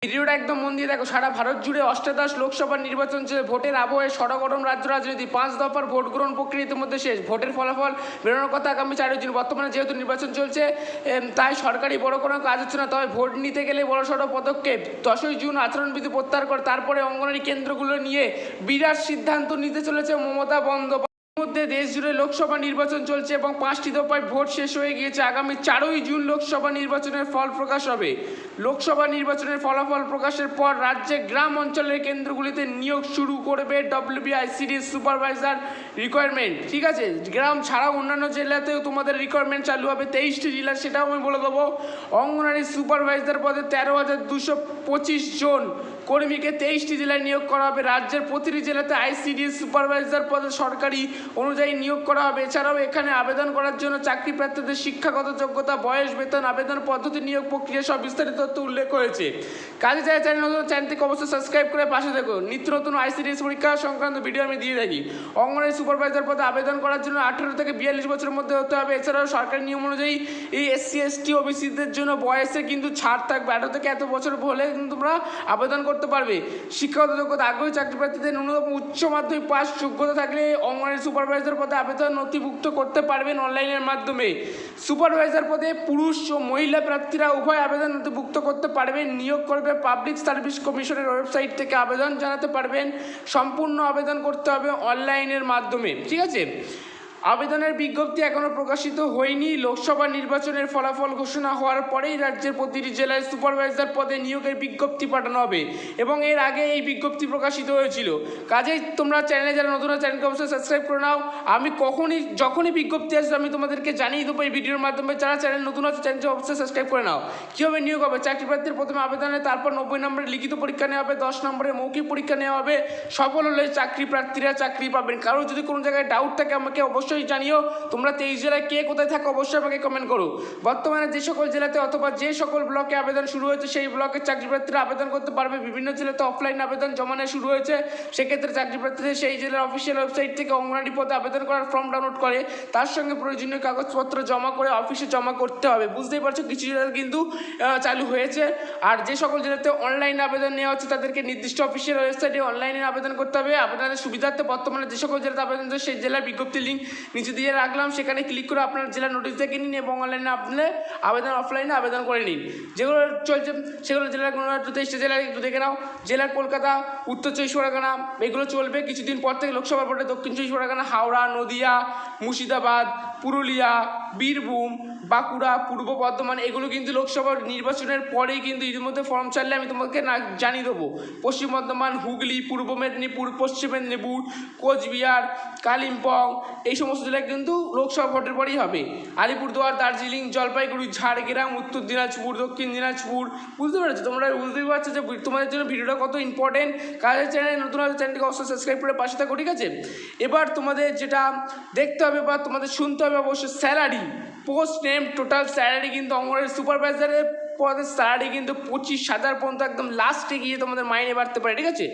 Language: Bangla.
ভিডিওটা একদম মন দিয়ে দেখো। সারা ভারত জুড়ে অষ্টাদশ লোকসভা নির্বাচন চলছে। ভোটের আবহে সরগরম রাজ্য রাজনীতি। 5 দফার ভোট গ্রহণ প্রক্রিয়া ইতিমধ্যে শেষ। ভোটের ফলাফল বেরোনোর কথা আগামী 4 জুন। বর্তমানে যেহেতু নির্বাচন চলছে তাই সরকারি বড় কোনো কাজ হচ্ছে না। তবে ভোট নিতে গেলে বড় সড়ো পদক্ষেপ। 10ই জুন আচরণবিধি প্রত্যাহার করে তারপরে অঙ্গনওয়াড়ি কেন্দ্রগুলো নিয়ে বিরাট সিদ্ধান্ত নিতে চলেছে মমতা বন্দ্যোপাধ্যায়। মধ্যে দেশ জুড়ে লোকসভা নির্বাচন চলছে এবং 5টি দফায় ভোট শেষ হয়ে গিয়েছে। আগামী 4ই জুন লোকসভা নির্বাচনের ফল প্রকাশ হবে। লোকসভা নির্বাচনের ফলাফল প্রকাশের পর রাজ্যে গ্রাম অঞ্চলের কেন্দ্রগুলিতে নিয়োগ শুরু করবে WBICD সুপারভাইজার রিকোয়ারমেন্ট। ঠিক আছে, গ্রাম ছাড়াও অন্যান্য জেলাতেও তোমাদের রিকোয়ারমেন্ট চালু হবে। 23টি জেলা, সেটাও আমি বলে দেবো। অঙ্গনওয়াড়ি সুপারভাইজার পদে 13,225 জন কর্মীকে 23টি জেলায় নিয়োগ করা হবে। রাজ্যের প্রতিটি জেলাতে ICDS সুপারভাইজার পদে সরকারি অনুযায়ী নিয়োগ করা হবে। এছাড়াও এখানে আবেদন করার জন্য চাকরি প্রার্থীদের শিক্ষাগত যোগ্যতা, বয়স, বেতন, আবেদন পদ্ধতি, নিয়োগ প্রক্রিয়া সব বিস্তারিত তথ্য উল্লেখ হয়েছে। কাজে যারা চ্যানেল নতুন, চ্যানেলটিকে অবশ্যই সাবস্ক্রাইব করে পাশে দেখো। নিত্য নতুন ICDS পরীক্ষা সংক্রান্ত ভিডিও আমি দিয়ে থাকি। অঙ্গনওয়াড়ি সুপারভাইজার পদে আবেদন করার জন্য 18 থেকে 42 বছরের মধ্যে হতে হবে। এছাড়াও সরকারি নিয়ম অনুযায়ী এই SC ST OBCদের জন্য বয়সে কিন্তু ছাড় থাকবে। 18 থেকে এত বছর হলে কিন্তু তোমরা আবেদন করতে পারবে। শিক্ষাগত যোগ্যতা, আগ্রহী চাকরি প্রার্থীদের ন্যূনতম উচ্চ মাধ্যমিক পাস যোগ্যতা থাকলে অঙ্গনওয়াড়ি সুপারভাইজার পদে আবেদন নথিভুক্ত করতে পারবেন অনলাইনের মাধ্যমে। সুপারভাইজার পদে পুরুষ ও মহিলা প্রার্থীরা উভয় আবেদন নথিভুক্ত করতে পারবেন। নিয়োগ করবে পাবলিক সার্ভিস কমিশনের ওয়েবসাইট থেকে আবেদন জানাতে পারবেন। সম্পূর্ণ আবেদন করতে হবে অনলাইনের মাধ্যমে। ঠিক আছে, আবেদনের বিজ্ঞপ্তি এখনও প্রকাশিত হয়নি। লোকসভা নির্বাচনের ফলাফল ঘোষণা হওয়ার পরেই রাজ্যের প্রতিটি জেলায় সুপারভাইজার পদে নিয়োগের বিজ্ঞপ্তি পাঠানো হবে এবং এর আগে এই বিজ্ঞপ্তি প্রকাশিত হয়েছিল। কাজেই তোমরা চ্যানেলে যারা নতুন, চ্যানেলকে অবশ্যই সাবস্ক্রাইব করে নাও। আমি যখনই বিজ্ঞপ্তি আসবে আমি তোমাদেরকে জানিয়ে দেবো এই ভিডিওর মাধ্যমে। যারা চ্যানেল নতুন আছে চ্যানেলকে অবশ্যই সাবস্ক্রাইব করে নাও। কীভাবে নিয়োগ হবে? চাকরি প্রার্থীর প্রথমে আবেদনে, তারপর 90 নম্বরের লিখিত পরীক্ষা নেওয়া হবে, 10 নম্বরের মৌখিক পরীক্ষা নেওয়া হবে। সফল হলে চাকরি প্রার্থীরা চাকরি পাবেন। কারো যদি কোনো জায়গায় ডাউট থাকে আমাকে অবশ্যই জানিও। তোমরা 23 জেলায় কে কোথায় থাকো অবশ্যই আমাকে কমেন্ট করো। বর্তমানে যে সকল জেলাতে অথবা যে সকল ব্লকে আবেদন শুরু হয়েছে সেই ব্লকের চাকরি প্রার্থীরা আবেদন করতে পারবে। বিভিন্ন জেলাতে অফলাইন আবেদন জমা নেওয়া শুরু হয়েছে। সেক্ষেত্রে চাকরি প্রার্থীদের সেই জেলার অফিসিয়াল ওয়েবসাইট থেকে অঙ্গনওয়াড়ি পদে আবেদন করার ফর্ম ডাউনলোড করে তার সঙ্গে প্রয়োজনীয় কাগজপত্র জমা করে অফিসে জমা করতে হবে। বুঝতেই পারছো কিছু জেলাতে কিন্তু চালু হয়েছে। আর যে সকল জেলাতে অনলাইন আবেদন নেওয়া হচ্ছে তাদেরকে নির্দিষ্ট অফিসিয়াল ওয়েবসাইটে অনলাইনে আবেদন করতে হবে। আবেদনের সুবিধার্থে বর্তমানে যে সকল জেলাতে আবেদন হচ্ছে সেই জেলার বিজ্ঞপ্তির লিঙ্ক নিচে দিয়ে রাখলাম, সেখানে ক্লিক করে আপনার জেলার নোটিশ দেখে নিন এবং অনলাইনে আপনি অফলাইনে আবেদন করে নিন। যেগুলো চলছে সেগুলো জেলার 23টা জেলায় একটু দেখে নাও। জেলার কলকাতা, উত্তর 24 পরগনা এগুলো চলবে কিছুদিন পর থেকে। লোকসভা ভোটে দক্ষিণ 24 পরগনা, হাওড়া, নদিয়া, মুর্শিদাবাদ, পুরুলিয়া, বীরভূম, বাঁকুড়া, পূর্ব বর্ধমান এগুলো কিন্তু লোকসভা নির্বাচনের পরেই কিন্তু এর মধ্যে ফর্ম ছাড়লে আমি তোমাকে জানিয়ে দেবো। পশ্চিম বর্ধমান, হুগলি, পূর্ব মেদিনীপুর, পশ্চিম মেদিনীপুর, কোচবিহার, কালিম্পং এই সমস্ত জেলায় কিন্তু লোকসভা ভোটের পরেই হবে। আলিপুরদুয়ার, দার্জিলিং, জলপাইগুড়ি, ঝাড়গ্রাম, উত্তর দিনাজপুর, দক্ষিণ দিনাজপুর। বুঝতে পেরেছো? তোমরা বুঝতেই পারছো যে তোমাদের জন্য ভিডিওটা কত ইম্পর্টেন্ট। কাজের চ্যানেল নতুন হলে চ্যানেলটিকে অবশ্যই সাবস্ক্রাইব করে পাশে থাকো। ঠিক আছে, এবার তোমাদের যেটা দেখতে হবে বা তোমাদের শুনতে হবে অবশ্যই salary, post name, total salary কিন্তু অঙ্গনওয়াড়ি সুপারভাইজারের পদের স্যালারি কিন্তু 25,000 পর্যন্ত একদম লাস্টে গিয়ে তোমাদের মাইনে বাড়তে পারে। ঠিক আছে।